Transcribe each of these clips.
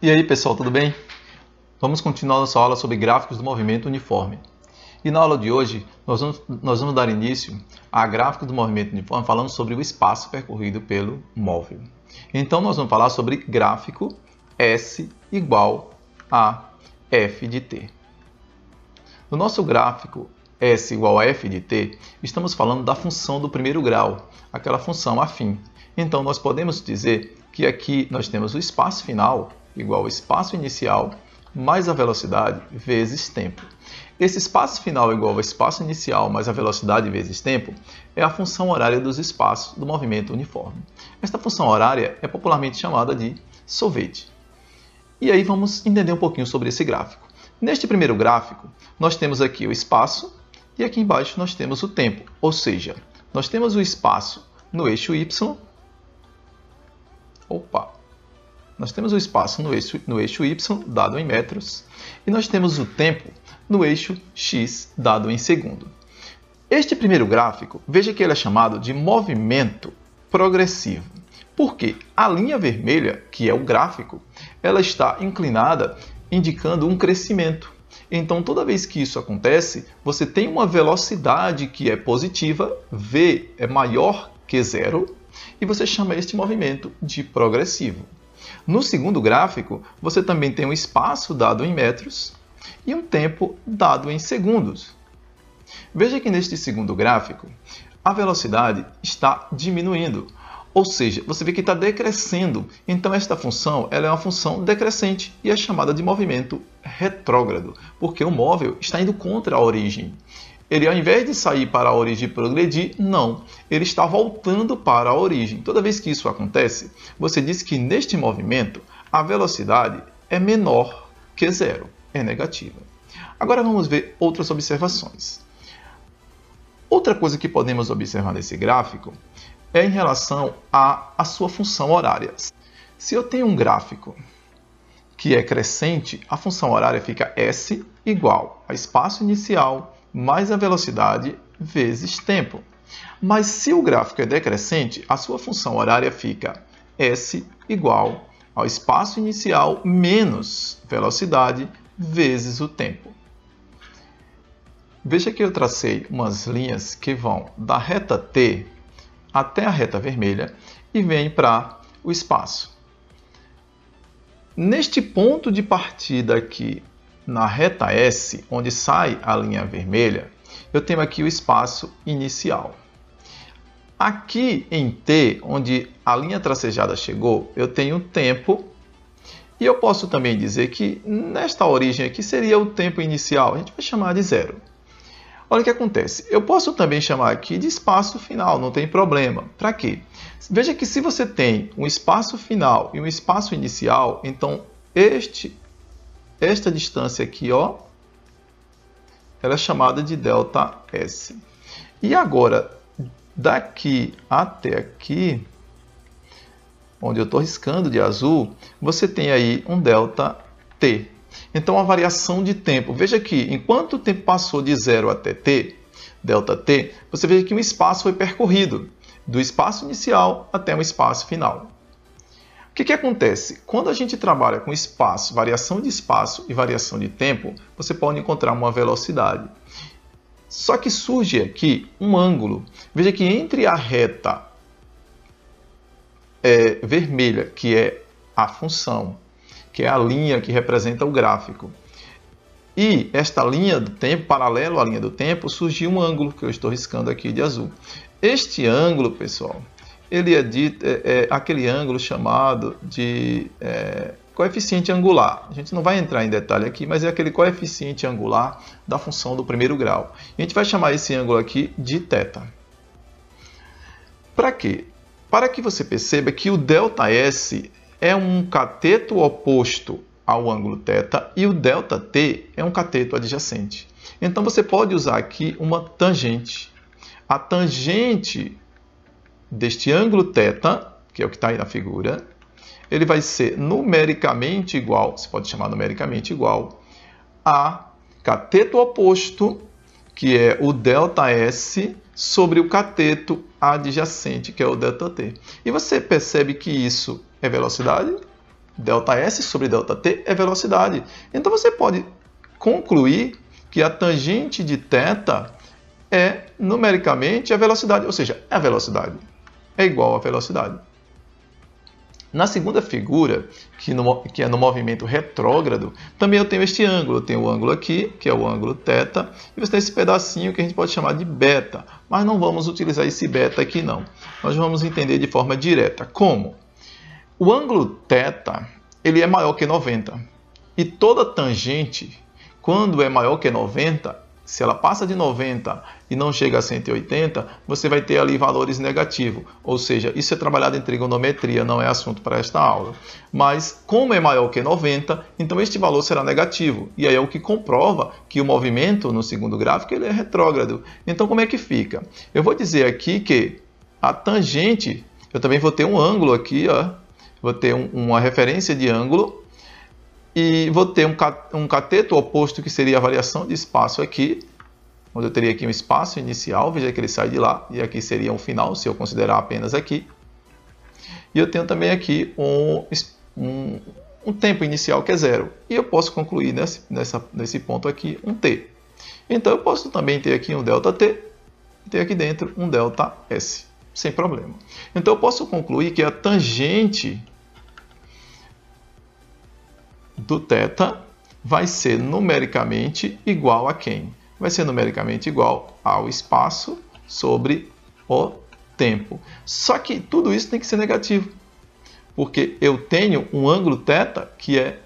E aí pessoal, tudo bem? Vamos continuar nossa aula sobre gráficos do movimento uniforme. E na aula de hoje, nós vamos dar início a gráfico do movimento uniforme falando sobre o espaço percorrido pelo móvel. Então nós vamos falar sobre gráfico S igual a f de t. No nosso gráfico S igual a f de t, estamos falando da função do primeiro grau, aquela função afim. Então nós podemos dizer que aqui nós temos o espaço final igual ao espaço inicial mais a velocidade vezes tempo. Esse espaço final igual ao espaço inicial mais a velocidade vezes tempo é a função horária dos espaços do movimento uniforme. Esta função horária é popularmente chamada de solvete. E aí vamos entender um pouquinho sobre esse gráfico. Neste primeiro gráfico, nós temos aqui o espaço e aqui embaixo nós temos o tempo. Ou seja, nós temos o espaço no eixo Y. Nós temos o espaço no eixo Y, dado em metros, e nós temos o tempo no eixo X, dado em segundo. Este primeiro gráfico, veja que ele é chamado de movimento progressivo, porque a linha vermelha, que é o gráfico, ela está inclinada, indicando um crescimento. Então, toda vez que isso acontece, você tem uma velocidade que é positiva, v é maior que zero, e você chama este movimento de progressivo. No segundo gráfico, você também tem um espaço dado em metros e um tempo dado em segundos. Veja que neste segundo gráfico, a velocidade está diminuindo, ou seja, você vê que está decrescendo. Então esta função ela é uma função decrescente e é chamada de movimento retrógrado, porque o móvel está indo contra a origem. Ele, ao invés de sair para a origem e progredir, não. Ele está voltando para a origem. Toda vez que isso acontece, você diz que neste movimento a velocidade é menor que zero, é negativa. Agora vamos ver outras observações. Outra coisa que podemos observar nesse gráfico é em relação à sua função horária. Se eu tenho um gráfico que é crescente, a função horária fica S igual a espaço inicial mais a velocidade vezes tempo. Mas se o gráfico é decrescente, a sua função horária fica S igual ao espaço inicial menos velocidade vezes o tempo. Veja que eu tracei umas linhas que vão da reta T até a reta vermelha e vêm para o espaço. Neste ponto de partida aqui, na reta S, onde sai a linha vermelha, eu tenho aqui o espaço inicial. Aqui em T, onde a linha tracejada chegou, eu tenho o tempo. E eu posso também dizer que nesta origem aqui seria o tempo inicial. A gente vai chamar de zero. Olha o que acontece. Eu posso também chamar aqui de espaço final, não tem problema. Para quê? Veja que se você tem um espaço final e um espaço inicial, então esta distância aqui, ó, ela é chamada de ΔS. E agora, daqui até aqui, onde eu estou riscando de azul, você tem aí um ΔT. Então, a variação de tempo. Veja que, enquanto o tempo passou de 0 até t, ΔT, você vê que um espaço foi percorrido, do espaço inicial até um espaço final. O que acontece? Quando a gente trabalha com espaço, variação de espaço e variação de tempo, você pode encontrar uma velocidade. Só que surge aqui um ângulo. Veja que entre a reta vermelha, que é a função, que é a linha que representa o gráfico, e esta linha do tempo, paralelo à linha do tempo, surgiu um ângulo que eu estou riscando aqui de azul. Este ângulo, pessoal, ele é aquele ângulo chamado de coeficiente angular. A gente não vai entrar em detalhe aqui, mas é aquele coeficiente angular da função do primeiro grau. A gente vai chamar esse ângulo aqui de θ. Para quê? Para que você perceba que o ΔS é um cateto oposto ao ângulo θ e o ΔT é um cateto adjacente. Então você pode usar aqui uma tangente. A tangente deste ângulo θ, que é o que está aí na figura, ele vai ser numericamente igual, se pode chamar numericamente igual, a cateto oposto, que é o ΔS, sobre o cateto adjacente, que é o ΔT. E você percebe que isso é velocidade ΔS sobre ΔT é velocidade. Então você pode concluir que a tangente de θ é numericamente a velocidade, ou seja, a velocidade é igual à velocidade. Na segunda figura, que é no movimento retrógrado, também eu tenho este ângulo. Eu tenho o ângulo aqui, que é o ângulo θ, e você tem esse pedacinho que a gente pode chamar de beta. Mas não vamos utilizar esse beta aqui, não. Nós vamos entender de forma direta. Como? O ângulo θ, ele é maior que 90. E toda tangente, quando é maior que 90, se ela passa de 90 e não chega a 180, você vai ter ali valores negativos. Ou seja, isso é trabalhado em trigonometria, não é assunto para esta aula. Mas, como é maior que 90, então este valor será negativo. E aí é o que comprova que o movimento, no segundo gráfico, ele é retrógrado. Então, como é que fica? Eu vou dizer aqui que a tangente, eu também vou ter um ângulo aqui, ó, vou ter uma referência de ângulo, e vou ter um cateto oposto, que seria a variação de espaço aqui, onde eu teria aqui um espaço inicial, veja que ele sai de lá, e aqui seria um final, se eu considerar apenas aqui. E eu tenho também aqui um tempo inicial que é 0. E eu posso concluir nesse ponto aqui um t. Então eu posso também ter aqui um ΔT, e ter aqui dentro um ΔS, sem problema. Então eu posso concluir que a tangente do θ vai ser numericamente igual a quem? Vai ser numericamente igual ao espaço sobre o tempo. Só que tudo isso tem que ser negativo, porque eu tenho um ângulo θ que é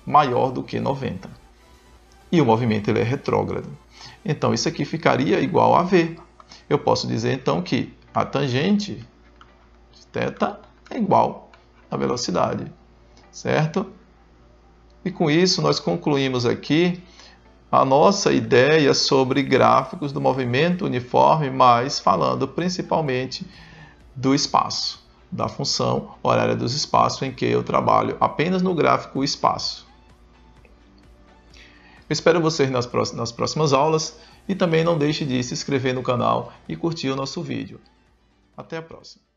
maior do que 90. E o movimento ele é retrógrado. Então isso aqui ficaria igual a V. Eu posso dizer então que a tangente de θ é igual à velocidade, certo? E com isso nós concluímos aqui a nossa ideia sobre gráficos do movimento uniforme, mas falando principalmente do espaço, da função horária dos espaços, em que eu trabalho apenas no gráfico espaço. Eu espero vocês nas próximas aulas e também não deixe de se inscrever no canal e curtir o nosso vídeo. Até a próxima!